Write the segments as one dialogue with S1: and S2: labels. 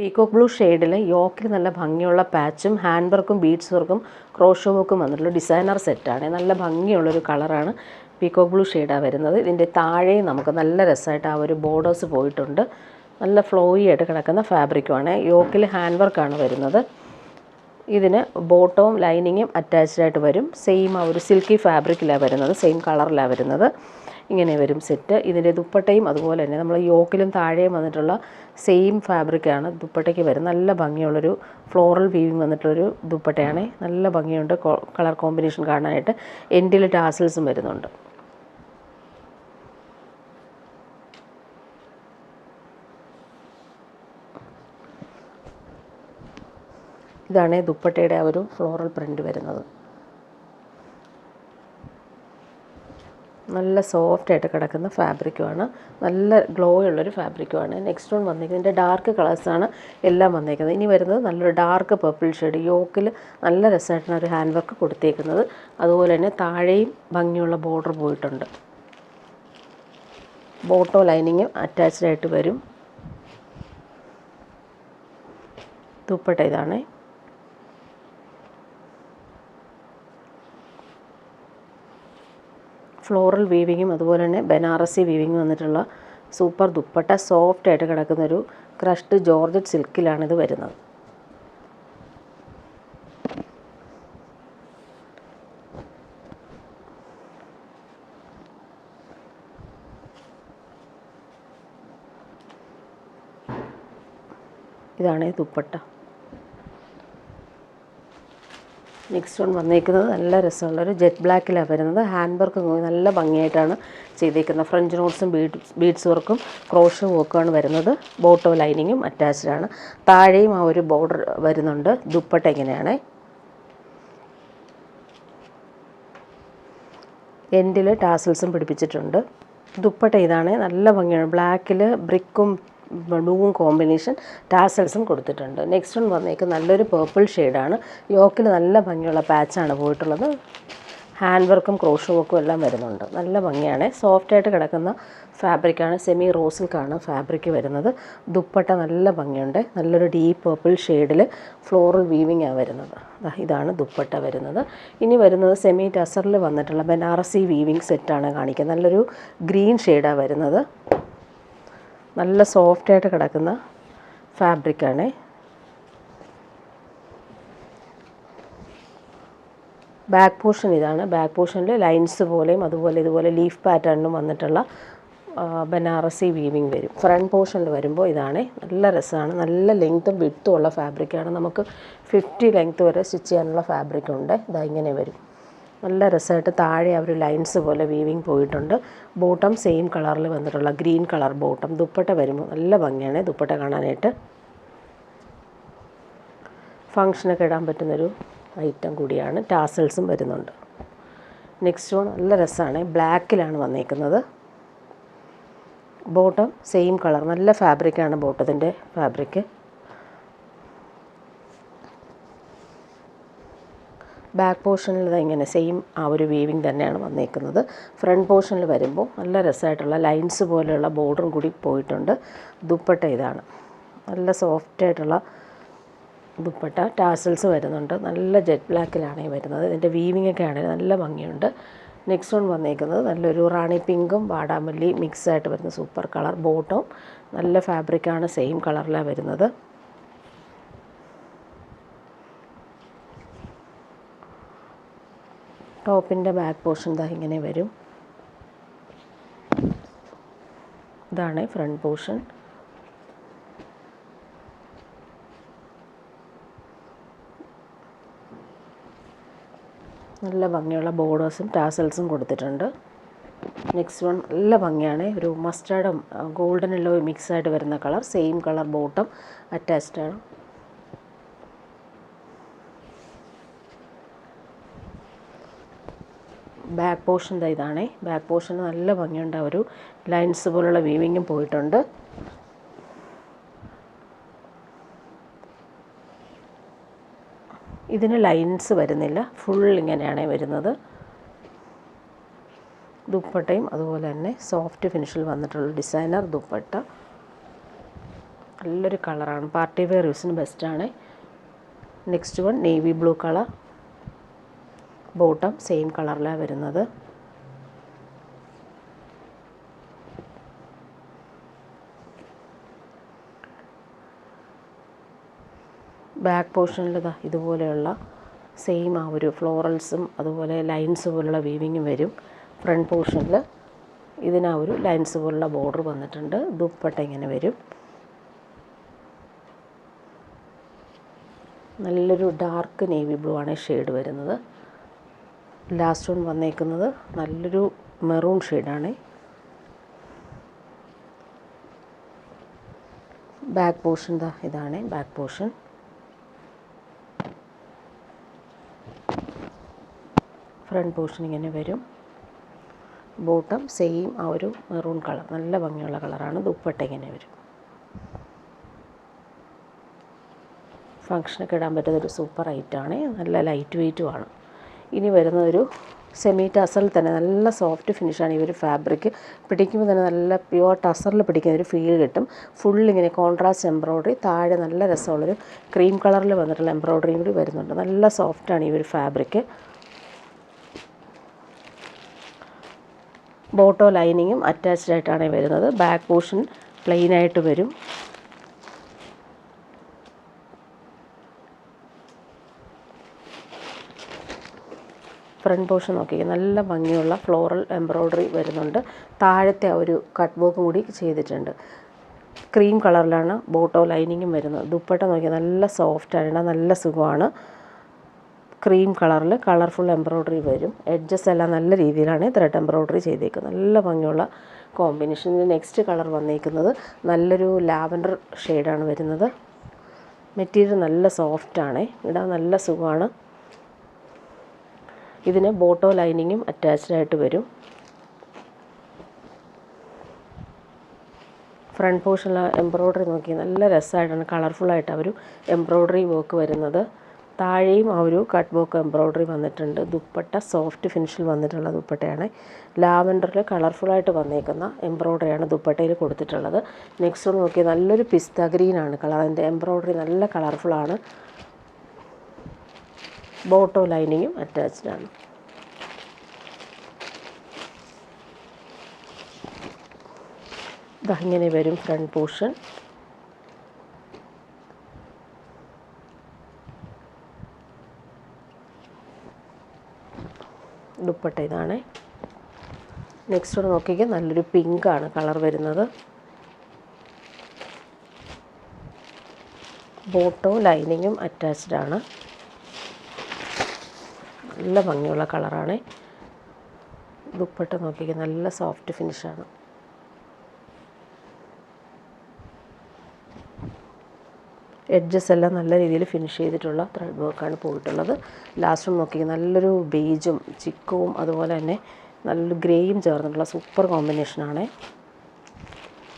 S1: Peacock blue ഷെയ്ഡിൽ യോക്കിൽ നല്ല ഭംഗിയുള്ള പാച്ചും ഹാൻഡ് വർക്കും ബീഡ്സ് വർക്കും ക്രോഷോ വർക്കും വന്നിട്ടുള്ള ഡിസൈനർ സെറ്റാണ്. നല്ല ഭംഗിയുള്ളൊരു കളറാണ്. പീകോക്ക് ബ്ലൂ ഷെയ്ഡാണ് വരുന്നത്. ഇതിൻ്റെ താഴെയും നമുക്ക് നല്ല രസമായിട്ട് ആ ഒരു ബോർഡേഴ്സ് പോയിട്ടുണ്ട്. നല്ല ഫ്ലോയി ആയിട്ട് കിടക്കുന്ന ഫാബ്രിക്കുമാണ്. യോക്കിൽ ഹാൻഡ് വർക്കാണ് വരുന്നത്. ഇതിന് ബോട്ടവും ലൈനിങ്ങും അറ്റാച്ച്ഡ് ആയിട്ട് വരും. സെയിം ആ ഒരു സിൽക്കി ഫാബ്രിക്കിലാണ് വരുന്നത്, സെയിം കളറിലാണ് വരുന്നത്. ഇങ്ങനെ വരും സെറ്റ്. ഇതിൻ്റെ ദുപ്പട്ടയും അതുപോലെ തന്നെ നമ്മൾ യോക്കിലും താഴെയും വന്നിട്ടുള്ള സെയിം ഫാബ്രിക്കാണ് ദുപ്പട്ടയ്ക്ക് വരുന്നത്. നല്ല ഭംഗിയുള്ളൊരു ഫ്ലോറൽ വീവിങ് വന്നിട്ടുള്ളൊരു ദുപ്പട്ടയാണ്. നല്ല ഭംഗിയുണ്ട് കളർ കോമ്പിനേഷൻ കാണാനായിട്ട്. എൻഡിൽ ടാസൽസും വരുന്നുണ്ട്. ഇതാണ് ദുപ്പട്ടയുടെ ആ ഒരു ഫ്ലോറൽ പ്രിൻ്റ് വരുന്നത്. നല്ല സോഫ്റ്റായിട്ട് കിടക്കുന്ന ഫാബ്രിക്കുമാണ്. നല്ല ഗ്ലോ ഉള്ളൊരു ഫാബ്രിക്കുമാണ്. നെക്സ്റ്റ് വൺ വന്നിരിക്കുന്നത് ഇതിൻ്റെ ഡാർക്ക് കളേഴ്സാണ് എല്ലാം വന്നിരിക്കുന്നത്. ഇനി വരുന്നത് നല്ലൊരു ഡാർക്ക് പർപ്പിൾ ഷെയ്ഡ്. യോക്കിൽ നല്ല രസമായിട്ടാണ് ഒരു ഹാൻഡ് വർക്ക് കൊടുത്തേക്കുന്നത്. അതുപോലെ തന്നെ താഴെയും ഭംഗിയുള്ള ബോർഡർ പോയിട്ടുണ്ട്. ബോട്ടോ ലൈനിങ്ങും അറ്റാച്ച്ഡ് ആയിട്ട് വരും. ദുപ്പട്ട ഇതാണ്. ഫ്ലോറൽ വീവിങ്ങും അതുപോലെ തന്നെ ബനാറസി വീവിങ് വന്നിട്ടുള്ള സൂപ്പർ ദുപ്പട്ട. സോഫ്റ്റായിട്ട് കിടക്കുന്നൊരു ക്രഷ്ഡ് ജോർജറ്റ് സിൽക്കിലാണിത് വരുന്നത്. ഇതാണ് ദുപ്പട്ട. നെക്സ്റ്റ് വൺ വന്നേക്കുന്നത് നല്ല രസമുള്ളൊരു ജെറ്റ് ബ്ലാക്കിലാണ് വരുന്നത്. ഹാൻഡ് വർക്ക് നല്ല ഭംഗിയായിട്ടാണ് ചെയ്തേക്കുന്നത്. ഫ്രഞ്ച് നോട്ട്സും ബീഡ്സ് വർക്കും ക്രോഷോ വർക്കുമാണ് വരുന്നത്. ബോട്ടോ ലൈനിങ്ങും അറ്റാച്ച്ഡ് ആണ്. താഴെയും ആ ഒരു ബോർഡർ വരുന്നുണ്ട്. ദുപ്പട്ട ഇങ്ങനെയാണ്. എൻഡിൽ ടാസൽസും പിടിപ്പിച്ചിട്ടുണ്ട്. ദുപ്പട്ട ഇതാണ്. നല്ല ഭംഗിയാണ്. ബ്ലാക്കിൽ ബ്രിക്കും ബ്ലൂവും കോമ്പിനേഷൻ ടാസൽസും കൊടുത്തിട്ടുണ്ട്. നെക്സ്റ്റ് വൺ വന്നേക്ക് നല്ലൊരു പേർപ്പിൾ ഷെയ്ഡാണ്. യോക്കിൽ നല്ല ഭംഗിയുള്ള പാച്ചാണ് പോയിട്ടുള്ളത്. ഹാൻഡ് വർക്കും ക്രോഷോ വർക്കും എല്ലാം വരുന്നുണ്ട്. നല്ല ഭംഗിയാണ്. സോഫ്റ്റായിട്ട് കിടക്കുന്ന ഫാബ്രിക്കാണ്. സെമി റോ സിൽക്കാണ് ഫാബ്രിക് വരുന്നത്. ദുപ്പട്ട നല്ല ഭംഗിയുണ്ട്. നല്ലൊരു ഡീപ്പ് പേർപ്പിൾ ഷെയ്ഡിൽ ഫ്ലോറൽ വീവിങ്ങാണ് വരുന്നത്. ഇതാണ് ദുപ്പട്ട വരുന്നത്. ഇനി വരുന്നത് സെമി ടസറിൽ വന്നിട്ടുള്ള ബനാറസി വീവിങ് സെറ്റാണ് കാണിക്കുന്നത്. നല്ലൊരു ഗ്രീൻ ഷെയ്ഡാണ് വരുന്നത്. നല്ല സോഫ്റ്റായിട്ട് കിടക്കുന്ന ഫാബ്രിക്കാണ്. ബാക്ക് പോർഷൻ ഇതാണ്. ബാക്ക് പോർഷനിൽ ലൈൻസ് പോലെയും അതുപോലെ ഇതുപോലെ ലീഫ് പാറ്റേണിലും വന്നിട്ടുള്ള ബനാറസി വീവിങ് വരും. ഫ്രണ്ട് പോർഷനിൽ വരുമ്പോൾ ഇതാണ്. നല്ല രസമാണ്. നല്ല ലെങ്ത്തും വിഡ്ത്തും ഉള്ള ഫാബ്രിക്കാണ്. നമുക്ക് 50 ലെങ്ത്ത് വരെ സ്റ്റിച്ച് ചെയ്യാനുള്ള ഫാബ്രിക്കുണ്ട്. ഇതാ ഇങ്ങനെ വരും. നല്ല രസമായിട്ട് താഴെ ആ ഒരു ലൈൻസ് പോലെ വീവിങ് പോയിട്ടുണ്ട്. ബോട്ടം സെയിം കളറിൽ വന്നിട്ടുള്ള ഗ്രീൻ കളർ ബോട്ടം. ദുപ്പട്ട വരുമ്പോൾ നല്ല ഭംഗിയാണ് ദുപ്പട്ട കാണാനായിട്ട്. ഫങ്ഷനൊക്കെ ഇടാൻ പറ്റുന്നൊരു ഐറ്റം കൂടിയാണ്. ടാസൽസും വരുന്നുണ്ട്. നെക്സ്റ്റ് വൺ നല്ല രസമാണ്. ബ്ലാക്കിലാണ് വന്നേക്കുന്നത്. Bottom same colour. നല്ല ഫാബ്രിക്കാണ് ബോട്ടത്തിൻ്റെ ഫാബ്രിക്ക്. ബാക്ക് പോർഷനിൽ ഇങ്ങനെ സെയിം ആ ഒരു വീവിങ് തന്നെയാണ് വന്നേക്കുന്നത്. ഫ്രണ്ട് പോർഷനിൽ വരുമ്പോൾ നല്ല രസമായിട്ടുള്ള ലൈൻസ് പോലെയുള്ള ബോർഡറും കൂടി പോയിട്ടുണ്ട്. ദുപ്പട്ട ഇതാണ്. നല്ല സോഫ്റ്റായിട്ടുള്ള ദുപ്പട്ട. ടാസൽസ് വരുന്നുണ്ട്. നല്ല ജെറ്റ് ബ്ലാക്കിലാണ് ഈ വരുന്നത്. ഇതിൻ്റെ വീവിങ് ഒക്കെ ആണെങ്കിൽ നല്ല ഭംഗിയുണ്ട്. നെക്സ്റ്റ് വൺ വന്നേക്കുന്നത് നല്ലൊരു റാണി പിങ്കും വാടാമല്ലി മിക്സായിട്ട് വരുന്ന സൂപ്പർ കളർ. ബോട്ടം നല്ല ഫാബ്രിക്കാണ്. സെയിം കളറിലാണ് വരുന്നത്. ടോപ്പിൻ്റെ ബാക്ക് പോർഷൻ ഇതാ ഇങ്ങനെ വരും. ഇതാണ് ഫ്രണ്ട് പോർഷൻ. നല്ല ഭംഗിയുള്ള ബോർഡേഴ്സും ടാസൽസും കൊടുത്തിട്ടുണ്ട്. നെക്സ്റ്റ് വൺ നല്ല ഭംഗിയാണ്. ഒരു മസ്റ്റാർഡും ഗോൾഡൻ യെല്ലോ മിക്സായിട്ട് വരുന്ന colour. Same colour bottom attached ആണ്. ബാക്ക് പോർഷൻ ഇതാണ്. ബാക്ക് പോർഷന് നല്ല ഭംഗിയുണ്ട്. ഒരു ലൈൻസ് പോലുള്ള വീവിങ്ങും പോയിട്ടുണ്ട്. ഇതിന് ലൈൻസ് വരുന്നില്ല. ഫുൾ ഇങ്ങനെയാണ് വരുന്നത്. ദുപ്പട്ടയും അതുപോലെ തന്നെ സോഫ്റ്റ് ഫിനിഷിൽ വന്നിട്ടുള്ള ഡിസൈനർ ദുപ്പട്ട. നല്ലൊരു കളറാണ്, പാർട്ടി വെയർ യൂസിന് ബെസ്റ്റാണ്. Next one navy blue colour, bottom same കളറിലാണ് വരുന്നത്. ബാക്ക് പോർഷനിൽ ഇതുപോലെയുള്ള സെയിം ആ ഒരു ഫ്ലോറൽസും അതുപോലെ ലൈൻസ് പോലുള്ള വീവിങ്ങും വരും. ഫ്രണ്ട് പോർഷനിൽ ഇതിനാ ഒരു ലൈൻസ് പോലുള്ള ബോർഡർ വന്നിട്ടുണ്ട്. ദുപ്പട്ട ഇങ്ങനെ വരും. നല്ലൊരു ഡാർക്ക് നേവി ബ്ലൂ ആണ് ഷെയ്ഡ് വരുന്നത്. ലാസ്റ്റ് വൺ വന്നേക്കുന്നത് നല്ലൊരു മെറൂൺ ഷെയ്ഡാണ്. ബാക്ക് പോർഷൻ ഇതാണ് ബാക്ക് പോർഷൻ. ഫ്രണ്ട് പോർഷൻ ഇങ്ങനെ വരും. ബോട്ടം സെയിം ആ ഒരു മെറൂൺ കളർ, നല്ല ഭംഗിയുള്ള കളറാണ്. ദുപ്പട്ട ഇങ്ങനെ വരും. ഫങ്ഷനൊക്കെ ഇടാൻ പറ്റുന്നൊരു സൂപ്പർ ഐറ്റമാണ്. നല്ല ലൈറ്റ് വെയ്റ്റുമാണ്. ഇനി വരുന്നതൊരു സെമി ടസറിൽ തന്നെ നല്ല സോഫ്റ്റ് ഫിനിഷാണ്. ഈ ഒരു ഫാബ്രിക് പിടിക്കുമ്പോൾ തന്നെ നല്ല പ്യുവർ ടസറിൽ പിടിക്കുന്ന ഒരു ഫീൽ കിട്ടും. ഫുള്ളിങ്ങനെ കോൺട്രാസ്റ്റ് എംബ്രോയ്ഡറി, താഴെ നല്ല രസമുള്ളൊരു ക്രീം കളറിൽ വന്നിട്ടുള്ള എംബ്രോയ്ഡറിയും കൂടി വരുന്നുണ്ട്. നല്ല സോഫ്റ്റാണ് ഈ ഒരു ഫാബ്രിക്. ബോട്ടോ ലൈനിങ്ങും അറ്റാച്ച്ഡ് ആയിട്ടാണ് വരുന്നത്. ബാക്ക് പോർഷൻ പ്ലെയിൻ ആയിട്ട് വരും. ഫ്രണ്ട് പോർഷൻ നോക്കി നല്ല ഭംഗിയുള്ള ഫ്ലോറൽ എംബ്രോയ്ഡറി വരുന്നുണ്ട്. താഴത്തെ ആ ഒരു കട്ട് വർക്ക് കൂടി ചെയ്തിട്ടുണ്ട്. ക്രീം കളറിലാണ് ബോട്ടോ ലൈനിങ്ങും വരുന്നത്. ദുപ്പട്ട നോക്കി നല്ല സോഫ്റ്റാണ്, നല്ല സുഖമാണ്. ക്രീം കളറിൽ കളർഫുൾ എംബ്രോയ്ഡറി വരും. എഡ്ജസ് എല്ലാം നല്ല രീതിയിലാണ് ത്രെഡ് എംബ്രോയ്ഡറി ചെയ്തേക്കുന്നത്. നല്ല ഭംഗിയുള്ള കോമ്പിനേഷൻ. നെക്സ്റ്റ് കളർ വന്നേക്കുന്നത് നല്ലൊരു ലാവൻഡർ ഷെയ്ഡാണ് വരുന്നത്. മെറ്റീരിയൽ നല്ല സോഫ്റ്റാണ്, ഇടാൻ നല്ല സുഖമാണ്. ഇതിന് ബോട്ടോ ലൈനിങ്ങും അറ്റാച്ച്ഡ് ആയിട്ട് വരും. ഫ്രണ്ട് പോർഷനിലെ എംബ്രോയ്ഡറി നോക്കി നല്ല രസമായിട്ടാണ്, കളർഫുള്ളായിട്ട് ആ ഒരു എംബ്രോയ്ഡറി വർക്ക് വരുന്നത്. താഴെയും ആ ഒരു കട്ട് വർക്ക് എംബ്രോയ്ഡറി വന്നിട്ടുണ്ട്. ദുപ്പട്ട സോഫ്റ്റ് ഫിനിഷിൽ വന്നിട്ടുള്ള ദുപ്പട്ടയാണ്. ലാവൻഡറിൽ കളർഫുള്ളായിട്ട് വന്നേക്കുന്ന എംബ്രോയ്ഡറിയാണ് ദുപ്പട്ടയിൽ കൊടുത്തിട്ടുള്ളത്. നെക്സ്റ്റ് നോക്കി നല്ലൊരു പിസ്ത ഗ്രീനാണ് കളർ. അതിൻ്റെ എംബ്രോയ്ഡറി നല്ല കളർഫുള്ളാണ്. ബോട്ടോ ലൈനിങ്ങും അറ്റാച്ച്ഡ് ആണ്. ഇങ്ങനെ വരും ഫ്രണ്ട് പോർഷൻ. ദുപ്പട്ട ഇതാണ്. നെക്സ്റ്റ് ഒന്ന് നോക്കിയാൽ നല്ലൊരു പിങ്കാണ് കളർ വരുന്നത്. ബോട്ടോ ലൈനിങ്ങും അറ്റാച്ച്ഡ് ആണ്. നല്ല ഭംഗിയുള്ള കളറാണ്. ദുപ്പട്ട നോക്കിയാൽ നല്ല സോഫ്റ്റ് ഫിനിഷാണ്. എഡ്ജസ് എല്ലാം നല്ല രീതിയിൽ ഫിനിഷ് ചെയ്തിട്ടുള്ള ത്രെഡ് വർക്കാണ് പോയിട്ടുള്ളത്. ലാസ്റ്റ് നോക്കിയാൽ നല്ലൊരു ബേജും ചിക്കവും അതുപോലെ തന്നെ നല്ലൊരു ഗ്രേയും ചേർന്നിട്ടുള്ള സൂപ്പർ കോമ്പിനേഷനാണ്.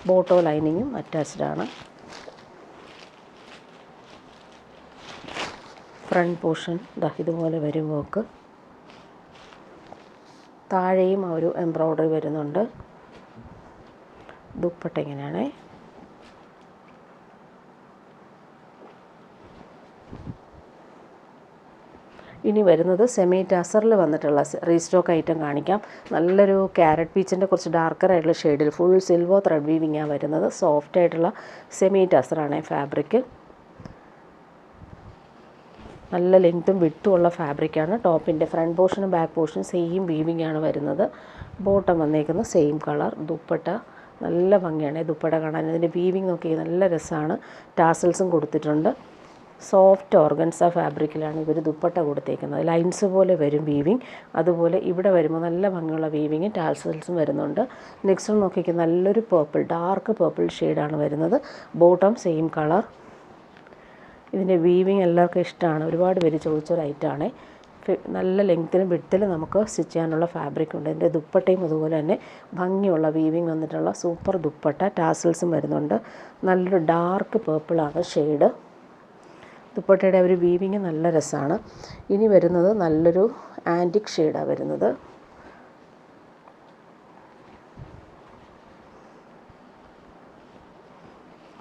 S1: ബോട്ടോ ലൈനിങ്ങും അറ്റാച്ച്ഡ് ആണ്. ഫ്രണ്ട് പോർഷൻ ഇതുപോലെ വരും വർക്ക്. താഴെയും ആ ഒരു എംബ്രോയ്ഡറി വരുന്നുണ്ട്. ദുപ്പട്ട ഇങ്ങനെയാണ്. ഇനി വരുന്നത് സെമി ടസറിൽ വന്നിട്ടുള്ള റീസ്റ്റോക്ക് ഐറ്റം കാണിക്കാം. നല്ലൊരു ക്യാരറ്റ് പീച്ചിൻ്റെ കുറച്ച് ഡാർക്കർ ആയിട്ടുള്ള ഷെയ്ഡിൽ ഫുൾ സിൽവർ ത്രെഡ് വീവിങ്ങാണ് വരുന്നത്. സോഫ്റ്റ് ആയിട്ടുള്ള സെമി ടസറാണ് ഫാബ്രിക്. നല്ല ലെങ്ത്തും വിട്ടും ഉള്ള ഫാബ്രിക്കാണ്. ടോപ്പിൻ്റെ ഫ്രണ്ട് പോർഷനും ബാക്ക് പോർഷനും സെയിം വീവിംഗ് ആണ് വരുന്നത്. ബോട്ടം വന്നേക്കുന്നത് സെയിം കളർ. ദുപ്പട്ട നല്ല ഭംഗിയാണ് ദുപ്പട്ട കാണാൻ. ഇതിൻ്റെ വീവിങ് നോക്കി നല്ല രസമാണ്. ടാസൽസും കൊടുത്തിട്ടുണ്ട്. സോഫ്റ്റ് ഓർഗൻസ ഫാബ്രിക്കിലാണ് ഇവർ ദുപ്പട്ട കൊടുത്തേക്കുന്നത്. ലൈൻസ് പോലെ വരും വീവിങ്. അതുപോലെ ഇവിടെ വരുമ്പോൾ നല്ല ഭംഗിയുള്ള വീവിങ് ടാസൽസും വരുന്നുണ്ട്. നെക്സ്റ്റ് നോക്കിക്കുക നല്ലൊരു പേർപ്പിൾ, ഡാർക്ക് പേർപ്പിൾ ഷെയ്ഡാണ് വരുന്നത്. Bottom same colour. ഇതിൻ്റെ വീവിങ് എല്ലാവർക്കും ഇഷ്ടമാണ്. ഒരുപാട് പേര് ചോദിച്ചൊരു ഐറ്റമാണ്. നല്ല ലെങ്ത്തിനും വിഡ്ത്തിലും നമുക്ക് സ്റ്റിച്ച് ചെയ്യാനുള്ള ഫാബ്രിക് ഉണ്ട്. ഇതിൻ്റെ ദുപ്പട്ടയും അതുപോലെ തന്നെ ഭംഗിയുള്ള വീവിങ് വന്നിട്ടുള്ള സൂപ്പർ ദുപ്പട്ട. ടാസൽസും വരുന്നുണ്ട്. നല്ലൊരു ഡാർക്ക് പേർപ്പിളാണ് ഷെയ്ഡ്. ദുപ്പട്ടയുടെ ഒരു വീവിങ് നല്ല രസമാണ്. ഇനി വരുന്നത് നല്ലൊരു ആൻറ്റിക് ഷെയ്ഡാണ് വരുന്നത്.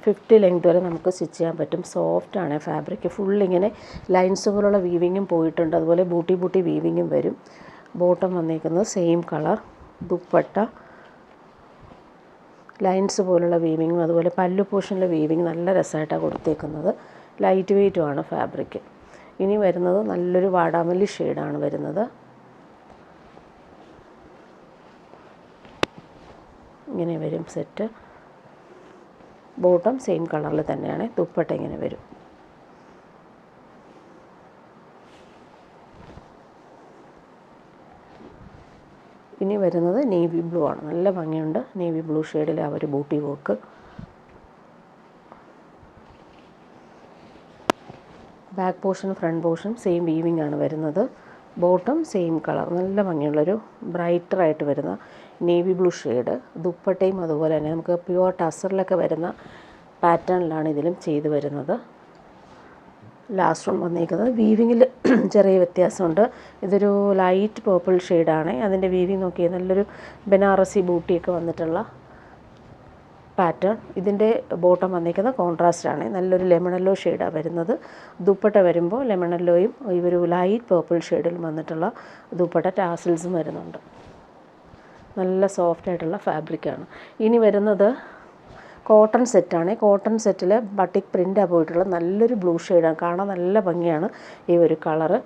S1: 50 ലെങ്ത് വരെ നമുക്ക് സ്റ്റിച്ച് ചെയ്യാൻ പറ്റും. സോഫ്റ്റാണ് ഫാബ്രിക്. ഫുള്ളിങ്ങനെ ലൈൻസ് പോലുള്ള വീവിങ്ങും പോയിട്ടുണ്ട്. അതുപോലെ ബൂട്ടി വീവിങ്ങും വരും. ബോട്ടം വന്നിരിക്കുന്നത് സെയിം കളർ. ദുപ്പട്ട ലൈൻസ് പോലുള്ള വീവിങ്ങും അതുപോലെ പല്ലു പോർഷനിലെ വീവിങ് നല്ല രസമായിട്ടാണ് കൊടുത്തേക്കുന്നത്. ലൈറ്റ് വെയ്റ്റുമാണ് ഫാബ്രിക്. ഇനി വരുന്നത് നല്ലൊരു വാടാമല്ലി ഷെയ്ഡാണ് വരുന്നത്. ഇങ്ങനെ വരും സെറ്റ്. ബോട്ടം സെയിം കളറിൽ തന്നെയാണ്. ദുപ്പട്ട ഇങ്ങനെ വരും. ഇനി വരുന്നത് നേവി ബ്ലൂ ആണ്. നല്ല ഭംഗിയുണ്ട്. നേവി ബ്ലൂ ഷെയ്ഡിലെ ആ ഒരു buti work. Back portion front portion same weaving ആണ് വരുന്നത്. Bottom same colour. നല്ല ഭംഗിയുള്ളൊരു ബ്രൈറ്ററായിട്ട് വരുന്ന നേവി ബ്ലൂ ഷെയ്ഡ്. ദുപ്പട്ടയും അതുപോലെ തന്നെ നമുക്ക് പ്യുവർ ടസറിലൊക്കെ വരുന്ന പാറ്റേണിലാണ് ഇതിലും ചെയ്ത് വരുന്നത്. ലാസ്റ്റ് വൺ വന്നിരിക്കുന്നത് വീവിങ്ങിൽ ചെറിയ വ്യത്യാസമുണ്ട്. ഇതൊരു ലൈറ്റ് പേർപ്പിൾ ഷെയ്ഡാണ്. അതിൻ്റെ വീവിങ് നോക്കിയാൽ നല്ലൊരു ബനാറസി ബൂട്ടിയൊക്കെ വന്നിട്ടുള്ള പാറ്റേൺ. ഇതിൻ്റെ ബോട്ടം വന്നിരിക്കുന്നത് കോൺട്രാസ്റ്റാണ്. നല്ലൊരു ലെമൺ യെല്ലോ ഷെയ്ഡാണ് വരുന്നത്. ദുപ്പട്ട വരുമ്പോൾ ലെമൺ യെല്ലോയും ഈ ഒരു ലൈറ്റ് പേർപ്പിൾ ഷെയ്ഡിൽ വന്നിട്ടുള്ള ദുപ്പട്ട ടാസിൽസും വരുന്നുണ്ട്. നല്ല സോഫ്റ്റായിട്ടുള്ള ഫാബ്രിക്കാണ്. ഇനി വരുന്നത് കോട്ടൺ സെറ്റാണ്. കോട്ടൺ സെറ്റിൽ ബട്ടിക് പ്രിൻ്റാണ് പോയിട്ടുള്ളത്. നല്ലൊരു ബ്ലൂ ഷെയ്ഡാണ്. കാണാൻ നല്ല ഭംഗിയാണ് ഈ ഒരു കളറ്.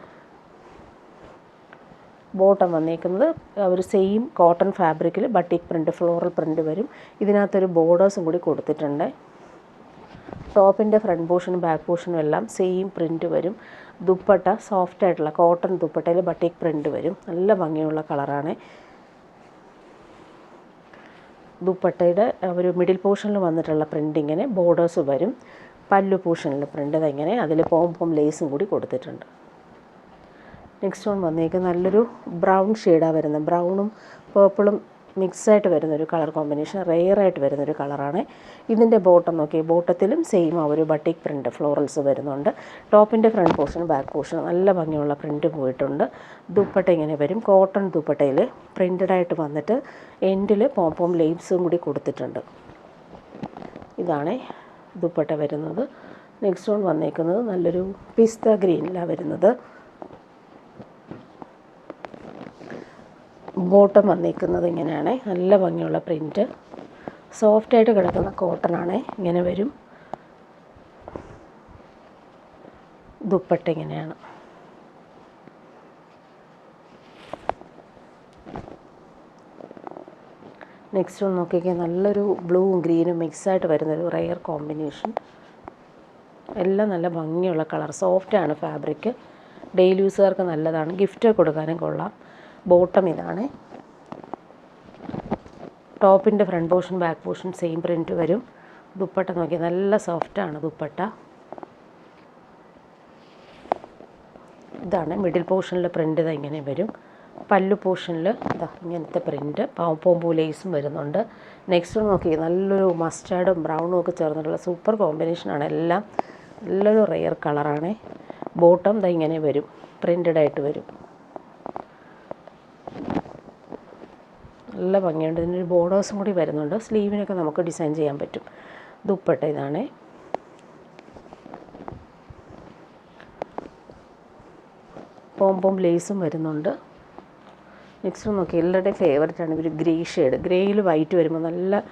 S1: ബോട്ടം വന്നിരിക്കുന്നത് ഒരു സെയിം കോട്ടൺ ഫാബ്രിക്കിൽ ബട്ടിക് പ്രിൻ്റ് ഫ്ലോറൽ പ്രിൻ്റ് വരും. ഇതിനകത്തൊരു ബോർഡേഴ്സും കൂടി കൊടുത്തിട്ടുണ്ട്. ടോപ്പിൻ്റെ ഫ്രണ്ട് പോർഷനും ബാക്ക് പോർഷനും എല്ലാം സെയിം പ്രിൻ്റ് വരും. ദുപ്പട്ട സോഫ്റ്റായിട്ടുള്ള കോട്ടൺ ദുപ്പട്ടയിൽ ബട്ടിക് പ്രിൻ്റ് വരും. നല്ല ഭംഗിയുള്ള കളറാണ്. ദുപ്പട്ടയുടെ ഒരു മിഡിൽ പോർഷനിൽ വന്നിട്ടുള്ള പ്രിൻറ്റിങ്ങിന് ബോർഡേഴ്സ് വരും. പല്ലു പോർഷനിൽ പ്രിൻ്റ് ഇങ്ങനെ അതിൽ പോം ലേസും കൂടി കൊടുത്തിട്ടുണ്ട്. നെക്സ്റ്റ് വൺ വന്നേക്ക് നല്ലൊരു ബ്രൗൺ ഷെയ്ഡാണ് വരുന്നത്. ബ്രൗണും പേർപ്പിളും മിക്സായിട്ട് വരുന്നൊരു കളർ കോമ്പിനേഷൻ. റെയറായിട്ട് വരുന്നൊരു കളറാണ്. ഇതിൻ്റെ ബോട്ടം നോക്കി. ബോട്ടത്തിലും സെയിം ആ ഒരു ബട്ടിക് പ്രിൻ്റ് ഫ്ലോറൽസ് വരുന്നുണ്ട്. ടോപ്പിൻ്റെ ഫ്രണ്ട് പോർഷൻ ബാക്ക് പോർഷൻ നല്ല ഭംഗിയുള്ള പ്രിൻ്റ് പോയിട്ടുണ്ട്. ദുപ്പട്ട ഇങ്ങനെ വരും. കോട്ടൺ ദുപ്പട്ടയിൽ പ്രിൻ്റഡായിട്ട് വന്നിട്ട് എൻഡിൽ പോം ലേസും കൂടി കൊടുത്തിട്ടുണ്ട്. ഇതാണ് ദുപ്പട്ട വരുന്നത്. നെക്സ്റ്റ് വൺ വന്നേക്കുന്നത് നല്ലൊരു പിസ്ത ഗ്രീനിലാണ് വരുന്നത്. ബോട്ടം വന്നിരിക്കുന്നത് ഇങ്ങനെയാണ്. നല്ല ഭംഗിയുള്ള പ്രിൻറ്റ്. സോഫ്റ്റായിട്ട് കിടക്കുന്ന കോട്ടണാണ്. ഇങ്ങനെ വരും. ദുപ്പട്ട ഇങ്ങനെയാണ്. നെക്സ്റ്റ് ഒന്ന് നോക്കിയാൽ നല്ലൊരു ബ്ലൂവും ഗ്രീനും മിക്സായിട്ട് വരുന്നൊരു റെയർ കോമ്പിനേഷൻ. എല്ലാം നല്ല ഭംഗിയുള്ള കളർ. സോഫ്റ്റാണ് ഫാബ്രിക്. ഡെയിലി യൂസുകാർക്ക് നല്ലതാണ്. ഗിഫ്റ്റ് കൊടുക്കാനും കൊള്ളാം. ബോട്ടം ഇതാണ്. ടോപ്പിൻ്റെ front portion back portion same print വരും. ദുപ്പട്ട നോക്കിയാൽ നല്ല സോഫ്റ്റാണ് ദുപ്പട്ട. ഇതാണ് മിഡിൽ പോർഷനിലെ പ്രിൻ്റ്. ഇങ്ങനെ വരും. പല്ലു പോർഷനിൽ ഇങ്ങനത്തെ പ്രിൻറ്റ് പോംപൂ ലേസും വരുന്നുണ്ട്. നെക്സ്റ്റ് നോക്കി നല്ലൊരു മസ്റ്റാർഡും ബ്രൗണും ഒക്കെ ചേർന്നിട്ടുള്ള സൂപ്പർ കോമ്പിനേഷനാണ്. എല്ലാം നല്ലൊരു റെയർ കളറാണ്. ബോട്ടം ഇങ്ങനെ വരും. പ്രിൻ്റഡായിട്ട് വരും. നല്ല ഭംഗിയുണ്ട്. ഇതിനൊരു ബോർഡേഴ്സും കൂടി വരുന്നുണ്ട്. സ്ലീവിനൊക്കെ നമുക്ക് ഡിസൈൻ ചെയ്യാൻ പറ്റും. ദുപ്പട്ട ഇതാണ്. പോം ലേസും വരുന്നുണ്ട്. നെക്സ്റ്റ് നോക്കി എല്ലാവരുടെയും ഫേവറേറ്റാണ് ഒരു ഗ്രേ ഷെയ്ഡ്. ഗ്രേയിൽ വൈറ്റ് വരുമ്പോൾ നല്ല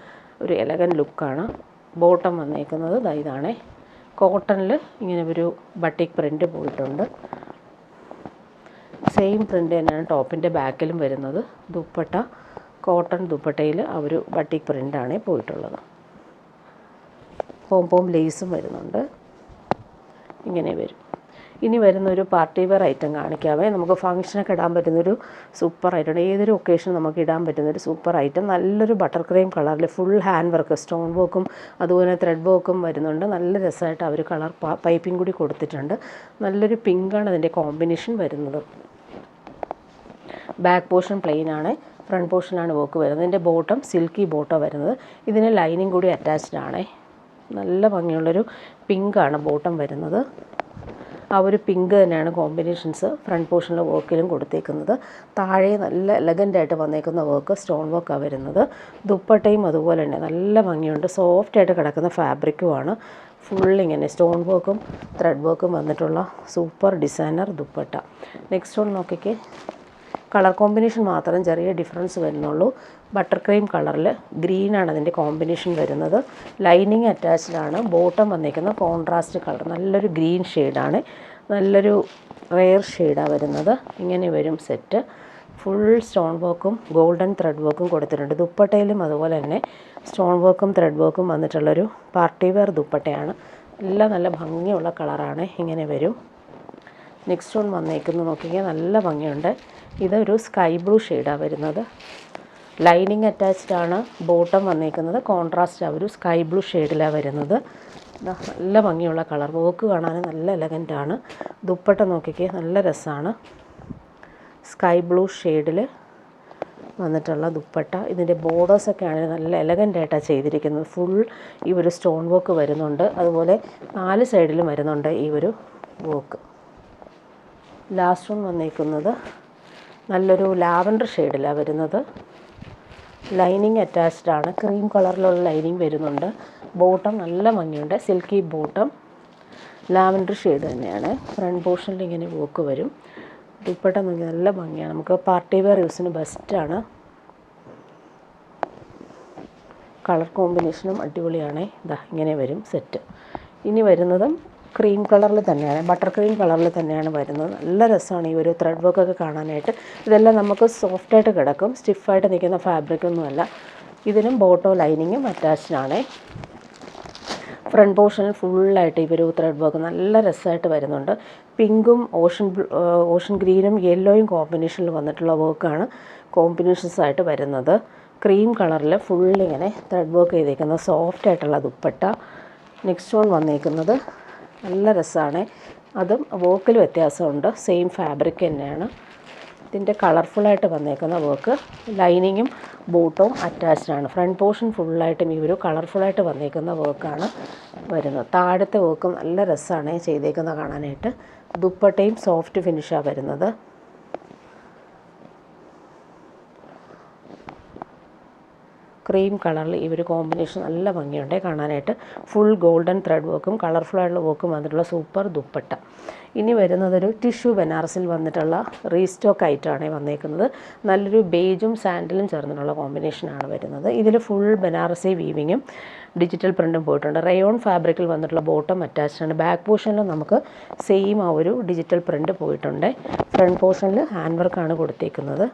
S1: ഒരു എലഗൻ ലുക്കാണ്. ബോട്ടം വന്നേക്കുന്നത് ഇതാണ്. കോട്ടണിൽ ഇങ്ങനെ ഒരു ബട്ടിക് പ്രിൻ്റ് പോയിട്ടുണ്ട്. സെയിം പ്രിൻ്റ് തന്നെയാണ് ടോപ്പിൻ്റെ ബാക്കിലും വരുന്നത്. ദുപ്പട്ട കോട്ടൺ ദുപ്പട്ടയിൽ ആ ഒരു ബട്ടിക് പ്രിൻ്റാണ് പോയിട്ടുള്ളത്. പോം ലേസും വരുന്നുണ്ട്. ഇങ്ങനെ വരും. ഇനി വരുന്നൊരു പാർട്ടി വെയർ ഐറ്റം കാണിക്കാവേ. നമുക്ക് ഫംഗ്ഷനൊക്കെ ഇടാൻ പറ്റുന്നൊരു സൂപ്പർ ഐറ്റം. ഏതൊരു ഒക്കേഷനും നമുക്ക് ഇടാൻ പറ്റുന്നൊരു സൂപ്പർ ഐറ്റം. നല്ലൊരു ബട്ടർ ക്രീം കളറിൽ ഫുൾ ഹാൻഡ് വർക്ക് സ്റ്റോൺ വർക്കും അതുപോലെ ത്രെഡ് വർക്കും വരുന്നുണ്ട്. നല്ല രസമായിട്ട് അവർ കളർ പൈപ്പിംഗ് കൂടി കൊടുത്തിട്ടുണ്ട്. നല്ലൊരു പിങ്കാണ് അതിൻ്റെ കോമ്പിനേഷൻ വരുന്നത്. ബാക്ക് പോർഷൻ പ്ലെയിൻ ആണ്. ഫ്രണ്ട് പോർഷനാണ് വർക്ക് വരുന്നത്. ഇതിൻ്റെ ബോട്ടം സിൽക്കി ബോട്ടം വരുന്നത്. ഇതിന് ലൈനിങ് കൂടി അറ്റാച്ച്ഡ് ആണ്. നല്ല ഭംഗിയുള്ളൊരു പിങ്കാണ് ബോട്ടം വരുന്നത്. ആ ഒരു പിങ്ക് തന്നെയാണ് കോമ്പിനേഷൻസ് ഫ്രണ്ട് പോർഷനിലെ വർക്കിലും കൊടുത്തേക്കുന്നത്. താഴെ നല്ല എലഗൻ്റായിട്ട് വന്നേക്കുന്ന വർക്ക്, സ്റ്റോൺ വർക്കാണ് വരുന്നത്. ദുപ്പട്ടയും അതുപോലെ തന്നെ നല്ല ഭംഗിയുണ്ട്, സോഫ്റ്റായിട്ട് കിടക്കുന്ന ഫാബ്രിക്കുമാണ്. ഫുള്ളിങ്ങനെ സ്റ്റോൺ വർക്കും ത്രെഡ് വർക്കും വന്നിട്ടുള്ള super designer dupatta. Next one നോക്കിക്കേ, കളർ കോമ്പിനേഷൻ മാത്രം ചെറിയ ഡിഫറൻസ് വരുന്നുള്ളൂ. ബട്ടർ ക്രീം കളറിൽ ഗ്രീനാണ് അതിൻ്റെ കോമ്പിനേഷൻ വരുന്നത്. ലൈനിങ് അറ്റാച്ച്ഡാണ്. ബോട്ടം വന്നിരിക്കുന്ന കോൺട്രാസ്റ്റ് കളർ, നല്ലൊരു ഗ്രീൻ ഷെയ്ഡാണ്, നല്ലൊരു റെയർ ഷെയ്ഡാണ് വരുന്നത്. ഇങ്ങനെ വരും സെറ്റ്. ഫുൾ സ്റ്റോൺ വർക്കും ഗോൾഡൻ ത്രെഡ് വർക്കും കൊടുത്തിട്ടുണ്ട്. ദുപ്പട്ടയിലും അതുപോലെ തന്നെ സ്റ്റോൺ വർക്കും ത്രെഡ് വർക്കും വന്നിട്ടുള്ളൊരു പാർട്ടി വെയർ ദുപ്പട്ടയാണ്. എല്ലാം നല്ല ഭംഗിയുള്ള കളറാണ്. ഇങ്ങനെ വരും. നെക്സ്റ്റ് വൺ വന്നേക്കുന്നത് നോക്കിയാൽ നല്ല ഭംഗിയുണ്ട്. ഇതൊരു സ്കൈ ബ്ലൂ ഷെയ്ഡാണ് വരുന്നത്. ലൈനിങ് അറ്റാച്ച്ഡ് ആണ്. ബോട്ടം വന്നേക്കുന്നത് കോൺട്രാസ്റ്റ് ആ ഒരു സ്കൈ ബ്ലൂ ഷെയ്ഡിലാണ് വരുന്നത്. നല്ല ഭംഗിയുള്ള കളർ, വർക്ക് കാണാൻ നല്ല എലഗൻ്റാണ്. ദുപ്പട്ട നോക്കിക്കേ, നല്ല രസമാണ്. സ്കൈ ബ്ലൂ ഷെയ്ഡിൽ വന്നിട്ടുള്ള ദുപ്പട്ട. ഇതിൻ്റെ ബോർഡേഴ്സൊക്കെ ആണെങ്കിൽ നല്ല എലഗൻ്റായിട്ടാണ് ചെയ്തിരിക്കുന്നത്. ഫുൾ ഈ ഒരു സ്റ്റോൺ വർക്ക് വരുന്നുണ്ട്, അതുപോലെ 4 സൈഡിലും വരുന്നുണ്ട് ഈ ഒരു വർക്ക്. ലാസ്റ്റ് വൺ വന്നേക്കുന്നത് നല്ലൊരു ലാവൻഡർ ഷെയ്ഡിലാണ് വരുന്നത്. ലൈനിങ് അറ്റാച്ച്ഡ് ആണ്. ക്രീം കളറിലുള്ള ലൈനിങ് വരുന്നുണ്ട്. ബോട്ടം നല്ല ഭംഗിയുണ്ട്, സിൽക്കി ബോട്ടം, ലാവൻഡർ ഷെയ്ഡ് തന്നെയാണ്. ഫ്രണ്ട് പോർഷനിൽ ഇങ്ങനെ വർക്ക് വരും. ദുപ്പട്ട നോക്കി നല്ല ഭംഗിയാണ്, നമുക്ക് പാർട്ടി വെയർ യൂസിന് ബെസ്റ്റാണ്. കളർ കോമ്പിനേഷനും അടിപൊളിയാണ്. ഇതാ ഇങ്ങനെ വരും സെറ്റ്. ഇനി വരുന്നതും ക്രീം കളറിൽ തന്നെയാണ്, ബട്ടർ ക്രീം കളറിൽ തന്നെയാണ് വരുന്നത്. നല്ല രസമാണ് ഈ ഒരു ത്രെഡ് വർക്കൊക്കെ കാണാനായിട്ട്. ഇതെല്ലാം നമുക്ക് സോഫ്റ്റായിട്ട് കിടക്കും, സ്റ്റിഫായിട്ട് നിൽക്കുന്ന ഫാബ്രിക്കൊന്നുമല്ല. ഇതിനും ബോട്ടോ ലൈനിങ്ങും അറ്റാച്ച്ഡാണ്. ഫ്രണ്ട് പോർഷനിൽ ഫുള്ളായിട്ട് ഈ ഒരു ത്രെഡ് വർക്ക് നല്ല രസമായിട്ട് വരുന്നുണ്ട്. പിങ്കും ഓഷൻ ഗ്രീനും യെല്ലോയും കോമ്പിനേഷനിൽ വന്നിട്ടുള്ള വർക്കാണ് കോമ്പിനേഷൻസായിട്ട് വരുന്നത്. ക്രീം കളറിൽ ഫുള്ളിങ്ങനെ ത്രെഡ് വർക്ക് ചെയ്തേക്കുന്ന സോഫ്റ്റായിട്ടുള്ള ദുപ്പട്ട. നെക്സ്റ്റ് വൺ വന്നേക്കുന്നത് നല്ല രസമാണ്. അതും വർക്കിൽ വ്യത്യാസമുണ്ട്, സെയിം ഫാബ്രിക് തന്നെയാണ്. ഇതിൻ്റെ കളർഫുള്ളായിട്ട് വന്നേക്കുന്ന വർക്ക്, ലൈനിങ്ങും ബോട്ടവും അറ്റാച്ച്ഡ് ആണ്. ഫ്രണ്ട് പോർഷൻ ഫുള്ളായിട്ടും ഈ ഒരു കളർഫുള്ളായിട്ട് വന്നേക്കുന്ന വർക്കാണ് വരുന്നത്. താഴത്തെ വർക്കും നല്ല രസമാണ് ചെയ്തേക്കുന്നത് കാണാനായിട്ട്. ദുപ്പട്ടയും സോഫ്റ്റ് ഫിനിഷാണ് വരുന്നത്. ക്രീം കളറിൽ ഈ ഒരു കോമ്പിനേഷൻ നല്ല ഭംഗിയുണ്ട് കാണാനായിട്ട്. ഫുൾ ഗോൾഡൻ ത്രെഡ് വർക്കും കളർഫുള്ളായിട്ടുള്ള വർക്കും വന്നിട്ടുള്ള സൂപ്പർ ദുപ്പട്ട. ഇനി വരുന്നതൊരു ടിഷ്യൂ ബനാറസിൽ വന്നിട്ടുള്ള റീസ്റ്റോക്ക് ആയിട്ടാണ് വന്നേക്കുന്നത്. നല്ലൊരു ബേജും സാൻഡലും ചേർന്നിട്ടുള്ള കോമ്പിനേഷനാണ് വരുന്നത്. ഇതിൽ ഫുൾ ബനാറസി വീവിങ്ങും ഡിജിറ്റൽ പ്രിൻറ്റും പോയിട്ടുണ്ട്. റയോൺ ഫാബ്രിക്കിൽ വന്നിട്ടുള്ള ബോട്ടം അറ്റാച്ച്ഡ് ആണ്. ബാക്ക് പോർഷനിൽ നമുക്ക് സെയിം ആ ഒരു ഡിജിറ്റൽ പ്രിൻറ്റ് പോയിട്ടുണ്ട്. ഫ്രണ്ട് പോർഷനിൽ ഹാൻഡ് വർക്കാണ് കൊടുത്തേക്കുന്നത്.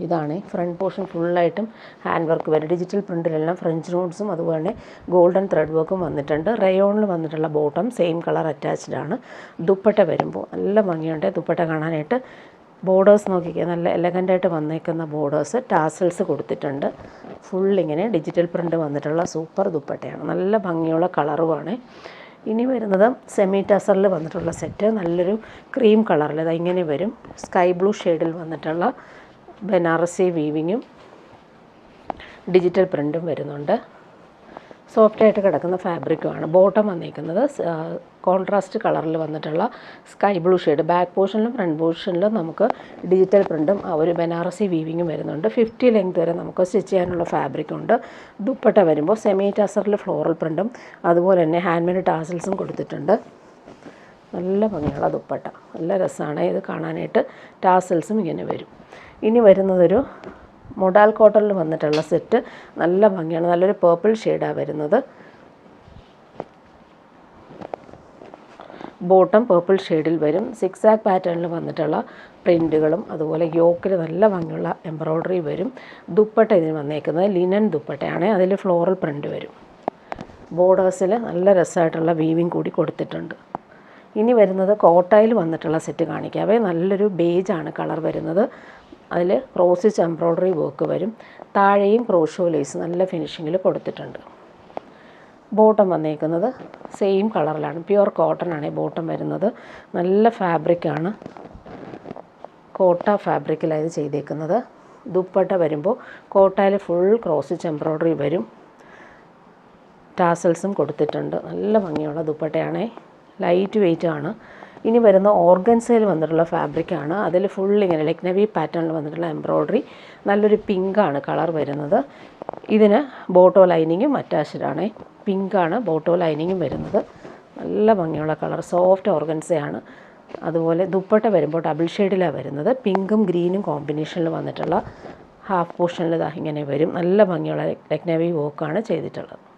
S1: ഇതാണ് ഫ്രണ്ട് പോർഷൻ ഫുള്ളായിട്ടും ഹാൻഡ് വർക്ക് വരും. ഡിജിറ്റൽ പ്രിൻറ്റിലെല്ലാം ഫ്രഞ്ച് നോട്ട്സും അതുപോലെ തന്നെ ഗോൾഡൻ ത്രെഡ് വർക്കും വന്നിട്ടുണ്ട്. റയോണിൽ വന്നിട്ടുള്ള ബോട്ടം സെയിം കളർ അറ്റാച്ച്ഡ് ആണ്. ദുപ്പട്ട വരുമ്പോൾ നല്ല ഭംഗിയുണ്ട് ദുപ്പട്ട കാണാനായിട്ട്. ബോർഡേഴ്സ് നോക്കിക്കുക, നല്ല എലഗൻ്റായിട്ട് വന്നേക്കുന്ന ബോർഡേഴ്സ്, ടാസൽസ് കൊടുത്തിട്ടുണ്ട്. ഫുള്ളിങ്ങനെ ഡിജിറ്റൽ പ്രിൻറ്റ് വന്നിട്ടുള്ള സൂപ്പർ ദുപ്പട്ടയാണ്. നല്ല ഭംഗിയുള്ള കളറുമാണ്. ഇനി വരുന്നത് സെമി ടസറിൽ വന്നിട്ടുള്ള സെറ്റ്. നല്ലൊരു ക്രീം കളറിൽ ഇങ്ങനെ വരും. സ്കൈ ബ്ലൂ ഷെയ്ഡിൽ വന്നിട്ടുള്ള ബനാറസി വീവിങ്ങും ഡിജിറ്റൽ പ്രിൻറ്റും വരുന്നുണ്ട്. സോഫ്റ്റായിട്ട് കിടക്കുന്ന ഫാബ്രിക്കുമാണ്. ബോട്ടം വന്നിരിക്കുന്നത് കോൺട്രാസ്റ്റ് കളറിൽ വന്നിട്ടുള്ള സ്കൈ ബ്ലൂ ഷെയ്ഡ്. ബാക്ക് പോർഷനിലും ഫ്രണ്ട് പോർഷനിലും നമുക്ക് ഡിജിറ്റൽ പ്രിൻറ്റും ആ ഒരു ബനാറസി വീവിങ്ങും വരുന്നുണ്ട്. 50 ലെങ്ത് വരെ നമുക്ക് സ്റ്റിച്ച് ചെയ്യാനുള്ള ഫാബ്രിക്കുണ്ട്. ദുപ്പട്ട വരുമ്പോൾ സെമി ടസറിൽ ഫ്ലോറൽ പ്രിൻറ്റും അതുപോലെ തന്നെ ഹാൻഡ് മെയ്ഡ് ടാസൽസും കൊടുത്തിട്ടുണ്ട്. നല്ല ഭംഗിയുള്ള ദുപ്പട്ട, നല്ല രസമാണ് ഇത് കാണാനായിട്ട്. ടാസൽസും ഇങ്ങനെ വരും. ഇനി വരുന്നതൊരു മൊഡാൽ കോട്ടണിൽ വന്നിട്ടുള്ള സെറ്റ്. നല്ല ഭംഗിയാണ്, നല്ലൊരു പേർപ്പിൾ ഷെയ്ഡാണ് വരുന്നത്. ബോട്ടം പേർപ്പിൾ ഷെയ്ഡിൽ വരും. സിക്സാക് പാറ്റേണിൽ വന്നിട്ടുള്ള പ്രിൻറ്റുകളും അതുപോലെ യോക്കിൽ നല്ല ഭംഗിയുള്ള എംബ്രോയ്ഡറി വരും. ദുപ്പട്ട ഇതിന് വന്നേക്കുന്നത് ലിനൻ ദുപ്പട്ടയാണ്, അതിൽ ഫ്ലോറൽ പ്രിൻറ്റ് വരും. ബോർഡേഴ്സിൽ നല്ല രസമായിട്ടുള്ള വീവിങ് കൂടി കൊടുത്തിട്ടുണ്ട്. ഇനി വരുന്നത് കോട്ടായിൽ വന്നിട്ടുള്ള സെറ്റ് കാണിക്കാവേ. നല്ലൊരു ബേജാണ് കളർ വരുന്നത്. അതിൽ ക്രോസ് സ്റ്റിച്ച് എംബ്രോയ്ഡറി വർക്ക് വരും. താഴെയും ക്രോഷോ ലേസ് നല്ല ഫിനിഷിങ്ങിൽ കൊടുത്തിട്ടുണ്ട്. ബോട്ടം വന്നേക്കുന്നത് സെയിം കളറിലാണ്, പ്യുവർ കോട്ടൺ ആണ് ബോട്ടം വരുന്നത്. നല്ല ഫാബ്രിക്കാണ്, കോട്ട ഫാബ്രിക്കിലാണ് ഇത് ചെയ്തേക്കുന്നത്. ദുപ്പട്ട വരുമ്പോൾ കോട്ടയിൽ ഫുൾ ക്രോസ് സ്റ്റിച്ച് എംബ്രോയ്ഡറി വരും. ടാസൽസും കൊടുത്തിട്ടുണ്ട്. നല്ല ഭംഗിയുള്ള ദുപ്പട്ടയാണേ. ലൈറ്റ് വെയിറ്റ് ആണ്. ഇനി വരുന്ന ഓർഗൻസയിൽ വന്നിട്ടുള്ള ഫാബ്രിക്കാണ്. അതിൽ ഫുൾ ഇങ്ങനെ ലക്നവി പാറ്റേണിൽ വന്നിട്ടുള്ള എംബ്രോയ്ഡറി, നല്ലൊരു പിങ്കാണ് കളർ വരുന്നത്. ഇതിന് ബോട്ടോ ലൈനിങ്ങും അറ്റാച്ച്ഡാണ്. പിങ്കാണ് ബോട്ടോ ലൈനിങ്ങും വരുന്നത്. നല്ല ഭംഗിയുള്ള കളർ, സോഫ്റ്റ് ഓർഗൻസയാണ്. അതുപോലെ ദുപ്പട്ട വരുമ്പോൾ ഡബിൾ ഷെയ്ഡിലാണ് വരുന്നത്. പിങ്കും ഗ്രീനും കോമ്പിനേഷനിൽ വന്നിട്ടുള്ള ഹാഫ് പോർഷനിൽ ഇങ്ങനെ വരും. നല്ല ഭംഗിയുള്ള ലക്നവി വർക്കാണ് ചെയ്തിട്ടുള്ളത്.